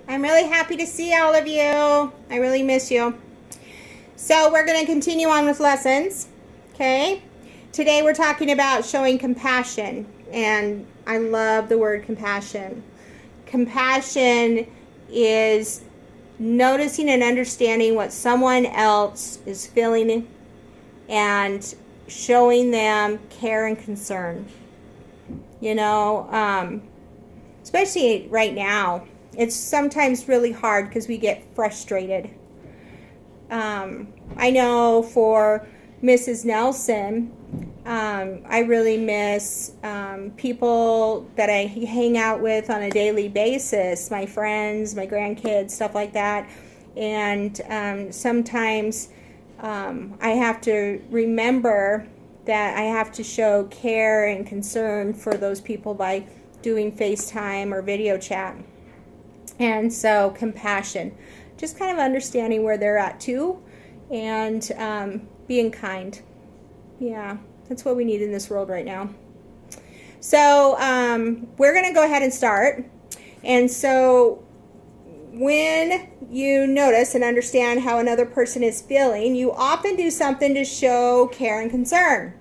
I'm really happy to see all of you. I really miss you. So we're going to continue on with lessons. Okay. Today we're talking about showing compassion. And I love the word compassion. Compassion is noticing and understanding what someone else is feeling and showing them care and concern. Especially right now, it's sometimes really hard because we get frustrated. I know for Mrs. Nelson, I really miss people that I hang out with on a daily basis, my friends, my grandkids, stuff like that. And sometimes I have to remember that I have to show care and concern for those people by doing FaceTime or video chat. And so compassion, just kind of understanding where they're at too, and being kind. Yeah, that's what we need in this world right now. So we're going to go ahead and start. And so when you notice and understand how another person is feeling, you often do something to show care and concern.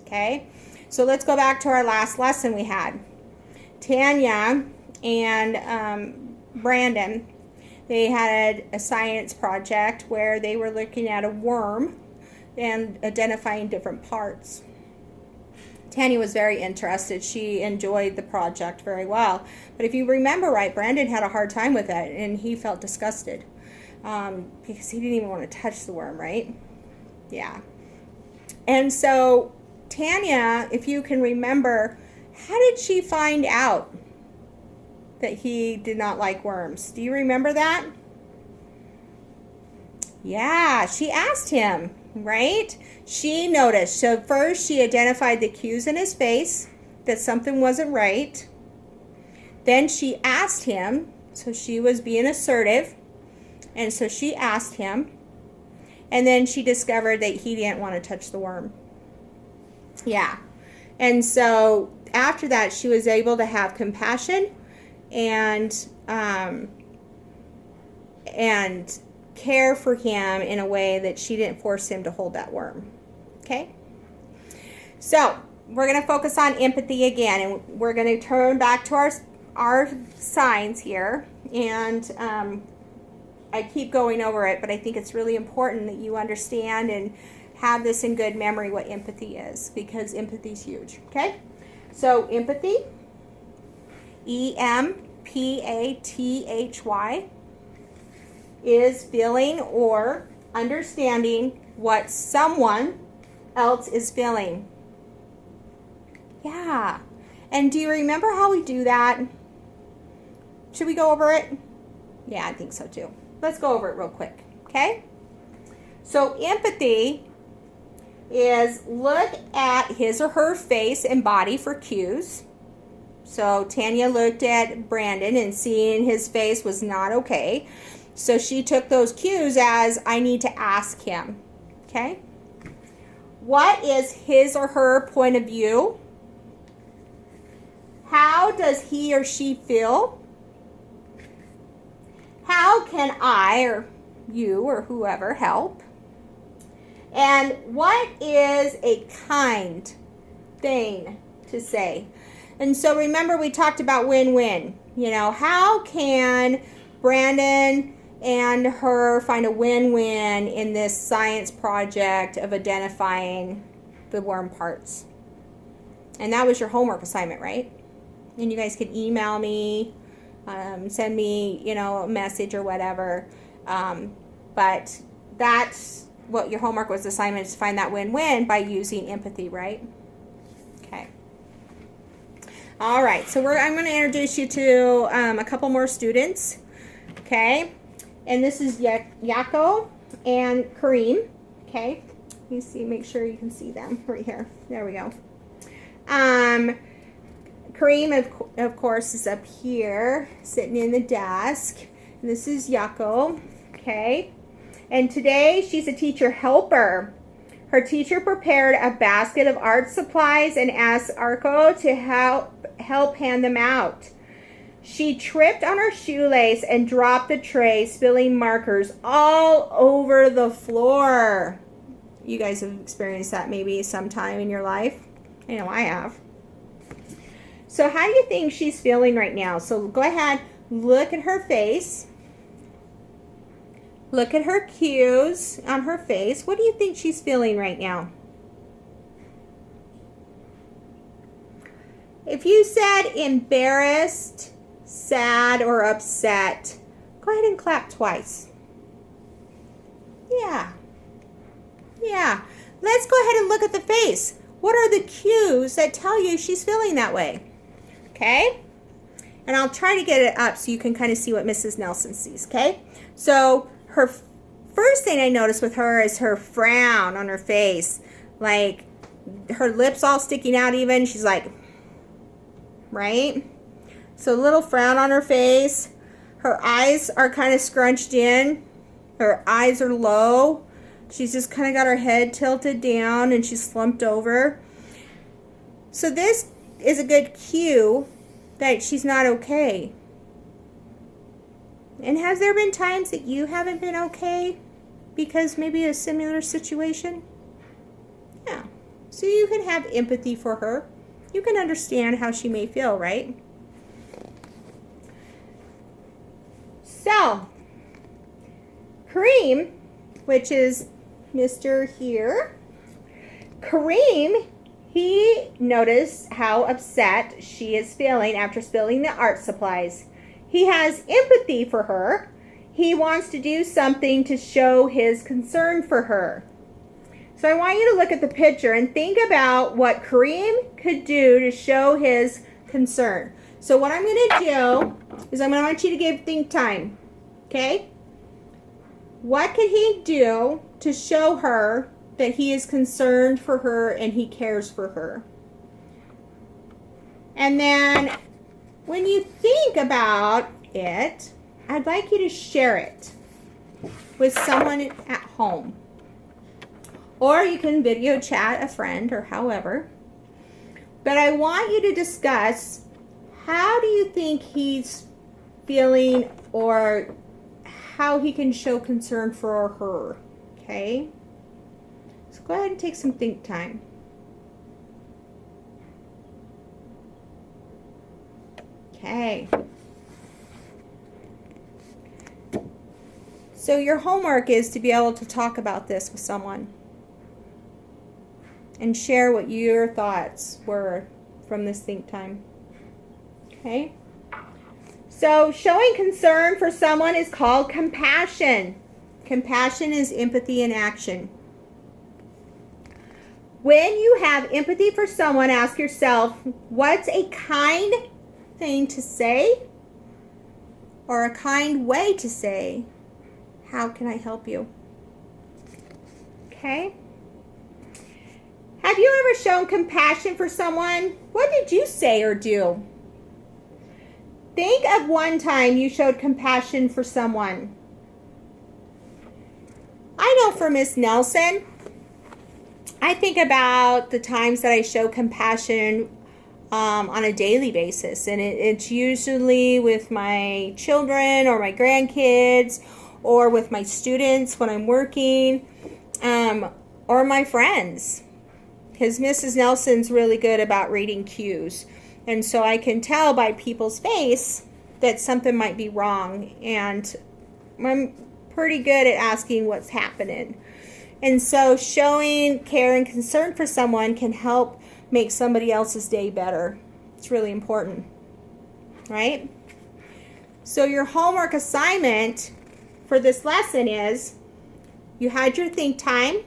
Okay, so let's go back to our last lesson we had. Tanya and Brandon, they had a science project where they were looking at a worm and identifying different parts. Tanya was very interested. She enjoyed the project very well. But if you remember right, Brandon had a hard time with it, and he felt disgusted because he didn't even want to touch the worm, right? Yeah. And so Tanya, if you can remember, how did she find out that he did not like worms? Do you remember that? Yeah, she asked him, right? She noticed. So first she identified the cues in his face that something wasn't right. Then she asked him, so she was being assertive. And so she asked him. And then she discovered that he didn't want to touch the worm. Yeah. And so after that, she was able to have compassion and care for him in a way that she didn't force him to hold that worm. Okay? So we're going to focus on empathy again, and we're going to turn back to our signs here. And I keep going over it, but I think it's really important that you understand and have this in good memory what empathy is, because empathy is huge. Okay? So empathy, E-M-P-A-T-H-Y, is feeling or understanding what someone else is feeling. Yeah. And do you remember how we do that? Should we go over it? Yeah, I think so too. Let's go over it real quick. Okay? So empathy is look at his or her face and body for cues. So Tanya looked at Brandon and seeing his face was not okay. So she took those cues as I need to ask him. Okay? What is his or her point of view? How does he or she feel? How can I or you or whoever help? And what is a kind thing to say? And so remember we talked about win-win. How can Brandon and her find a win-win in this science project of identifying the worm parts? And that was your homework assignment, right? And you guys can email me, send me, a message or whatever. But that's what your homework was assignment, is to find that win-win by using empathy, right? Okay. All right, so I'm going to introduce you to a couple more students. Okay. And this is Yako and Kareem. Okay. You see, make sure you can see them right here. There we go. Kareem, of course, is up here, sitting in the desk. And this is Yako. Okay. And today, she's a teacher helper. Her teacher prepared a basket of art supplies and asked Arko to help hand them out. She tripped on her shoelace and dropped the tray, spilling markers all over the floor. You guys have experienced that maybe sometime in your life. I know I have. So how do you think she's feeling right now? So go ahead, look at her face. Look at her cues on her face. What do you think she's feeling right now? If you said embarrassed, sad, or upset, go ahead and clap twice. Yeah. Yeah. Let's go ahead and look at the face. What are the cues that tell you she's feeling that way? Okay? And I'll try to get it up so you can kind of see what Mrs. Nelson sees, okay? So her first thing I noticed with her is her frown on her face. Like her lips all sticking out even. She's like, right? So a little frown on her face. Her eyes are kind of scrunched in. Her eyes are low. She's just kind of got her head tilted down and she's slumped over. So this is a good cue that she's not okay. And has there been times that you haven't been okay because maybe a similar situation? Yeah. So you can have empathy for her. You can understand how she may feel, right? So, Kareem, which is Mr. here, Kareem, he noticed how upset she is feeling after spilling the art supplies. He has empathy for her. He wants to do something to show his concern for her. So I want you to look at the picture and think about what Kareem could do to show his concern. So what I'm going to do is I'm going to want you to give think time. Okay? What could he do to show her that he is concerned for her and he cares for her? And then when you think about it, I'd like you to share it with someone at home. Or you can video chat a friend or however. But I want you to discuss, how do you think he's feeling or how he can show concern for her? Okay? So go ahead and take some think time. Okay. So your homework is to be able to talk about this with someone and share what your thoughts were from this think time. Okay? So showing concern for someone is called compassion. Compassion is empathy in action. When you have empathy for someone, ask yourself, what's a kind thing to say or a kind way to say, how can I help you? Okay? Have you ever shown compassion for someone? What did you say or do? Think of one time you showed compassion for someone. I know for Miss Nelson, I think about the times that I show compassion on a daily basis. And it's usually with my children or my grandkids or with my students when I'm working or my friends. Because Mrs. Nelson's really good about reading cues. And so I can tell by people's face that something might be wrong. And I'm pretty good at asking what's happening. And so showing care and concern for someone can help make somebody else's day better. It's really important, right? So your homework assignment for this lesson is, you had your think time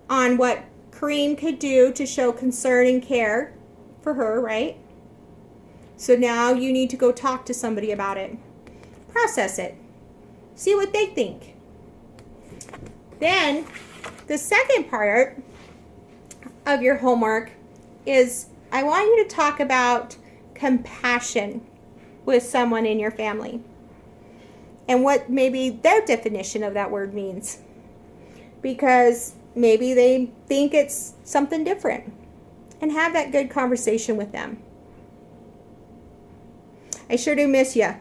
on what Kareem could do to show concern and care for her, right? So now you need to go talk to somebody about it. Process it. See what they think. Then the second part of your homework is, I want you to talk about compassion with someone in your family and what maybe their definition of that word means. Because maybe they think it's something different, and have that good conversation with them. I sure do miss you.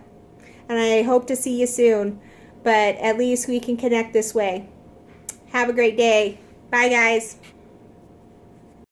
And I hope to see you soon. But at least we can connect this way. Have a great day. Bye, guys.